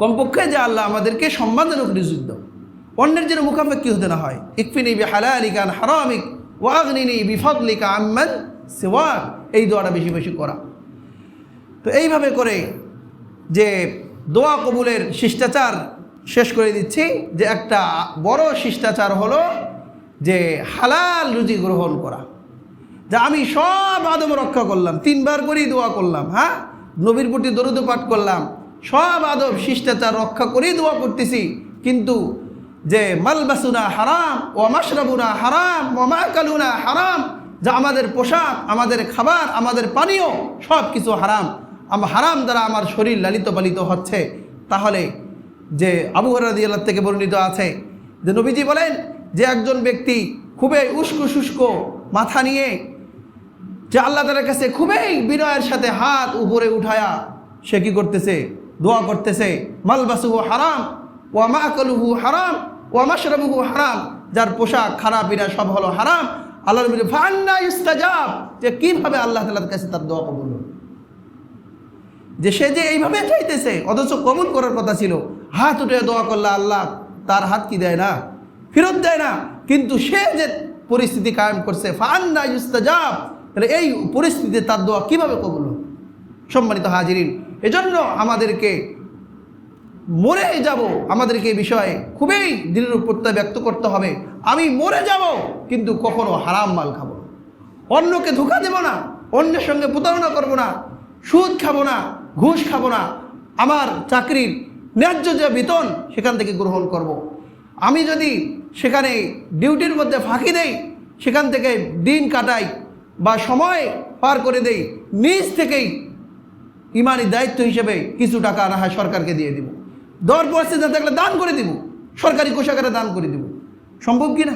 কমপক্ষে যে আল্লাহ আমাদেরকে সম্মানজনক রিজিক দাও, অন্যের যেন মুখাপেক্ষি হতে না হয়। ইকফিনি বিহালালিকা আন হারামিক ওয়া আগনিনি বিফদলিকা আম্মান সিওয়াক, এই দোয়াটা বেশি বেশি করা। তো এইভাবে করে যে দোয়া কবুলের শিষ্টাচার শেষ করে দিচ্ছি, যে একটা বড় শিষ্টাচার হলো যে হালাল রুজি গ্রহণ করা। যা আমি সব আদব রক্ষা করলাম, 3 বার করেই দোয়া করলাম, হ্যাঁ, নবীর প্রতি দরুদ পাঠ করলাম, সব আদব শিষ্টাচার রক্ষা করেই দোয়া করতেছি, কিন্তু যে মালবাসুনা হারাম ও মাশরাবুনা হারাম ও মাকালুনা হারাম, যা আমাদের পোশাক, আমাদের খাবার, আমাদের পানীয় সব কিছু হারাম, হারাম দ্বারা আমার শরীর লালিত পালিত হচ্ছে, তাহলে যে আবু হুরায়রা রাদিয়াল্লাহু থেকে বর্ণিত আছে যে নবীজি বলেন যে একজন ব্যক্তি খুবই উস্কো শুষ্ক মাথা নিয়ে যে আল্লাহ তাআলার কাছে খুবই বিনয়ের সাথে হাত উপরে উঠায়া সে কি করতেছে, দোয়া করতেছে, মালবাসুহু হারাম ওয়া মাকালুহু হারাম ওয়া মাশরাবুহু হারাম, যার পোশাক খানাপিনা সব হলো হারাম, আল্লাহ নবী ফান্না ইস্তাজাব, যে কিভাবে আল্লাহ তাআলার কাছে তার দোয়া কবুল হলো। যে সে যে এইভাবে চাইতেছে, অথচ কবুল করার কথা ছিল, হাত উঠে দোয়া করলে আল্লাহ তার হাত কি দেয় না, ফেরত দেয় না, কিন্তু সে যে পরিস্থিতি কায়েম করছে ফান্না ইস্তাজাব, তাহলে এই পরিস্থিতিতে তার দোয়া কিভাবে কবুল হলো। সম্মানিত হাজিরিন, এজন্য আমাদেরকে মরে যাব, আমাদেরকে এই বিষয়ে খুবই দৃঢ় প্রত্যয় ব্যক্ত করতে হবে, আমি মরে যাব কিন্তু কখনো হারাম মাল খাবো না, অন্যকে ধোঁকা দেব না, অন্যের সঙ্গে প্রতারণা করব না, সুদ খাবো না, ঘুষ খাবো না, আমার চাকরির ন্যায্য যে বেতন সেখান থেকে গ্রহণ করব। আমি যদি সেখানে ডিউটির মধ্যে ফাঁকি দেই, সেখান থেকে দিন কাটাই বা সময় পার করে দেই, নিজ থেকেই ইমানি দায়িত্ব হিসেবে কিছু টাকা না হয় সরকারকে দিয়ে দিব, দর পরিস্থিতি থাকলে দান করে দিব, সরকারি কোষাগারে দান করে দিব, সম্ভব কি না?